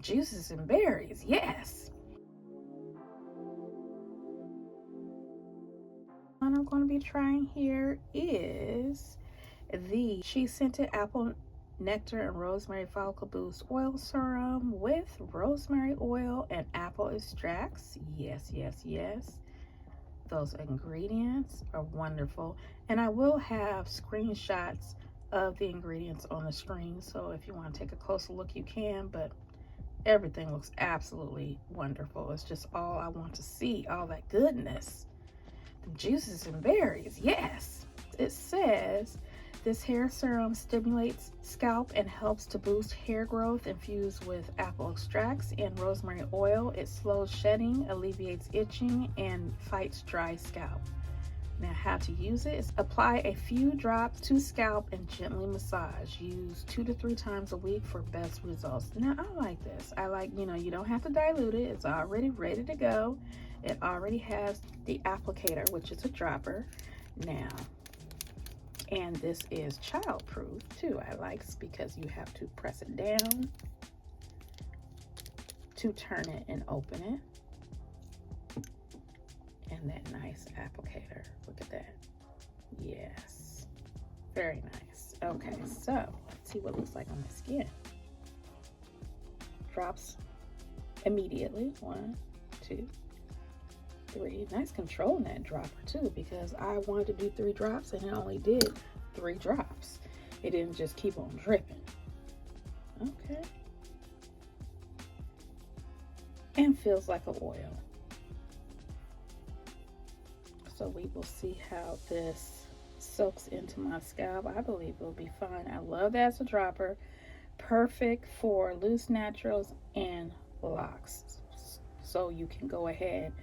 juices and berries, yes. What I'm going to be trying here is the SHESCENTIT Apple Nectar and Rosemary Follicle Boost Oil Serum with rosemary oil and apple extracts. Yes, yes, yes. Those ingredients are wonderful. And I will have screenshots of the ingredients on the screen. So if you want to take a closer look, you can. But everything looks absolutely wonderful. It's just all I want to see, all that goodness. The juices and berries, yes. It says this hair serum stimulates scalp and helps to boost hair growth infused with apple extracts and rosemary oil. It slows shedding, alleviates itching, and fights dry scalp. Now, how to use it is apply a few drops to scalp and gently massage. Use 2 to 3 times a week for best results. Now, I like this. I like, you don't have to dilute it. It's already ready to go. It already has the applicator, which is a dropper. Now, and this is child-proof too. I like because you have to press it down to turn it and open it. And that nice applicator. Look at that. Yes. Very nice. Okay, so let's see what it looks like on my skin. Drops immediately. 1, 2, 3. Nice control in that dropper too, because I wanted to do 3 drops and it only did 3 drops. It didn't just keep on dripping. Okay. And feels like an oil. So we will see how this soaks into my scalp. I believe it'll be fine. I love that as a dropper. Perfect for loose naturals and locks. So you can go ahead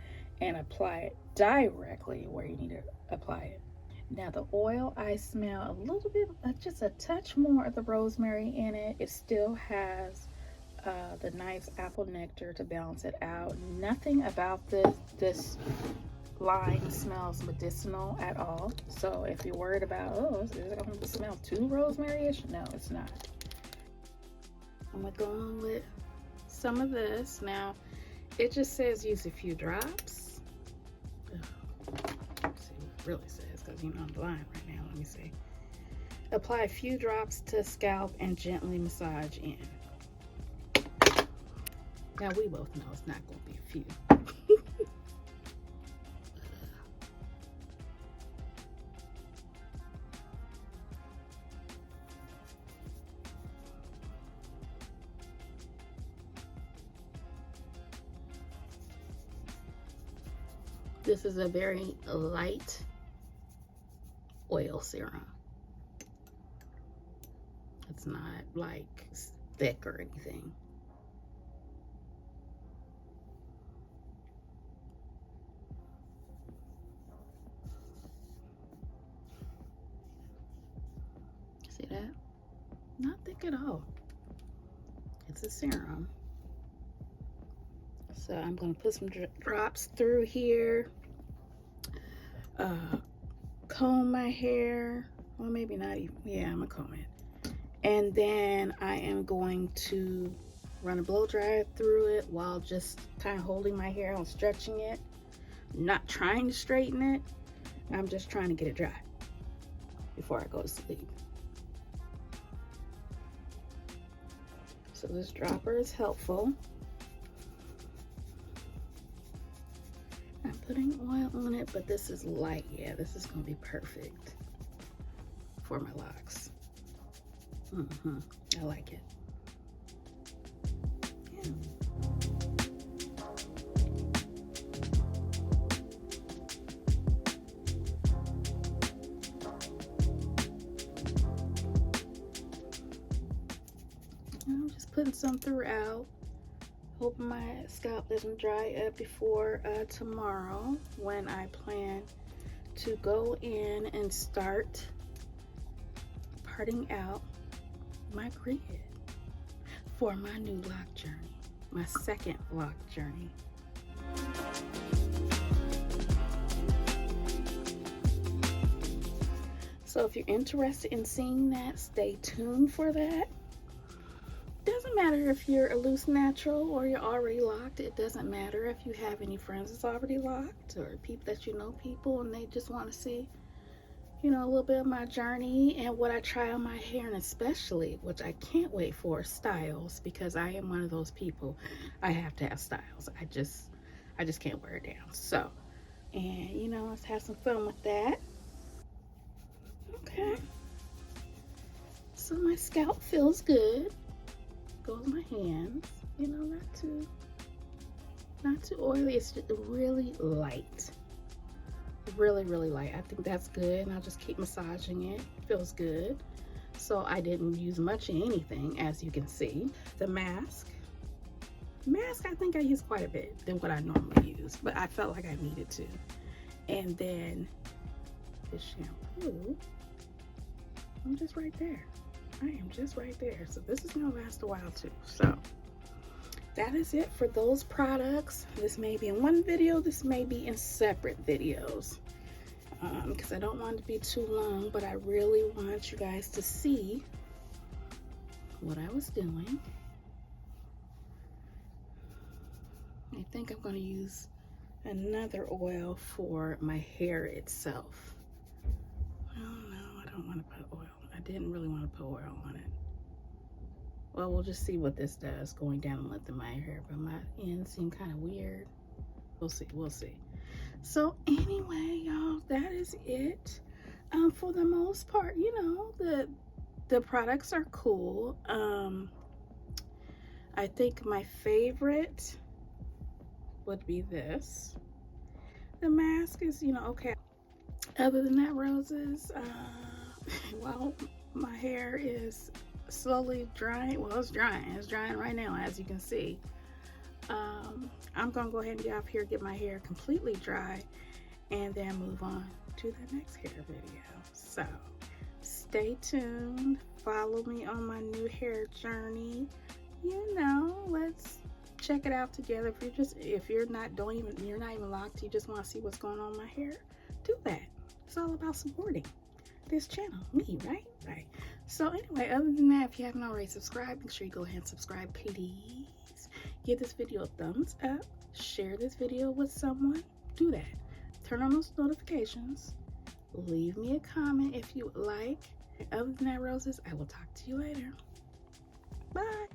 and apply it directly where you need to apply it. Now the oil, I smell a little bit, just a touch more of the rosemary in it. It still has the nice apple nectar to balance it out. Nothing about this line smells medicinal at all. So if you're worried about, oh, is it going to smell too rosemary-ish? No, it's not. I'm going to go on with some of this. Now, it just says use a few drops. Let's see what it really says, because I'm blind right now. Let me see. Apply a few drops to scalp and gently massage in. Now we both know it's not going to be a few. This is a very light oil serum. It's not like thick or anything. See that? Not thick at all. It's a serum. So I'm going to put some drops through here. Comb my hair. Well, maybe not even. Yeah, I'm going to comb it. And then I am going to run a blow dryer through it while just kind of holding my hair and stretching it. Not trying to straighten it. I'm just trying to get it dry before I go to sleep. So this dropper is helpful. I'm putting oil on it, but this is light. Yeah, this is going to be perfect for my locks. I like it. Yeah. I'm just putting some throughout. Hoping my scalp doesn't dry up before tomorrow, when I plan to go in and start parting out my grid for my new lock journey, my second lock journey. So if you're interested in seeing that, stay tuned for that. doesn't matter if you're a loose natural or you're already locked. It doesn't matter if you have any friends that's already locked or people that you know people and they just want to see, you know, a little bit of my journey and what I try on my hair, and especially, which I can't wait for, styles, because I am one of those people. I have to have styles. I just can't wear it down. So, and you know, let's have some fun with that. Okay. So my scalp feels good. Goes my hands. You know, not too oily. It's just really light. Really light. I think that's good, and I'll just keep massaging it. Feels good. So I didn't use much of anything, as you can see. The mask I think I used quite a bit than what I normally use, but I felt like I needed to. And then the shampoo, I'm just right there. I am just right there. So this is gonna last a while too. So that is it for those products. This may be in one video, this may be in separate videos, because I don't want it to be too long, but I really want you guys to see what I was doing. I think I'm going to use another oil for my hair itself. Oh no, I don't want to put oil. I didn't really want to put oil on it. Well, we'll just see what this does going down and length of my hair, but my ends seem kind of weird. We'll see. So anyway, y'all, that is it. For the most part, you know, the products are cool. I think my favorite would be this. The mask is, you know, okay. Other than that, roses, well, my hair is slowly drying. Well, it's drying right now, as you can see. I'm gonna go ahead and get off here, get my hair completely dry, and then move on to the next hair video. So stay tuned, follow me on my new hair journey. You know, let's check it out together. If you're not even locked, you just want to see what's going on in my hair, do that. It's all about supporting this channel, me, right? So anyway, other than that, if you haven't already subscribed, make sure you go ahead and subscribe, please. Give this video a thumbs up, share this video with someone, do that. Turn on those notifications, leave me a comment if you would like. Other than that, roses, I will talk to you later. Bye.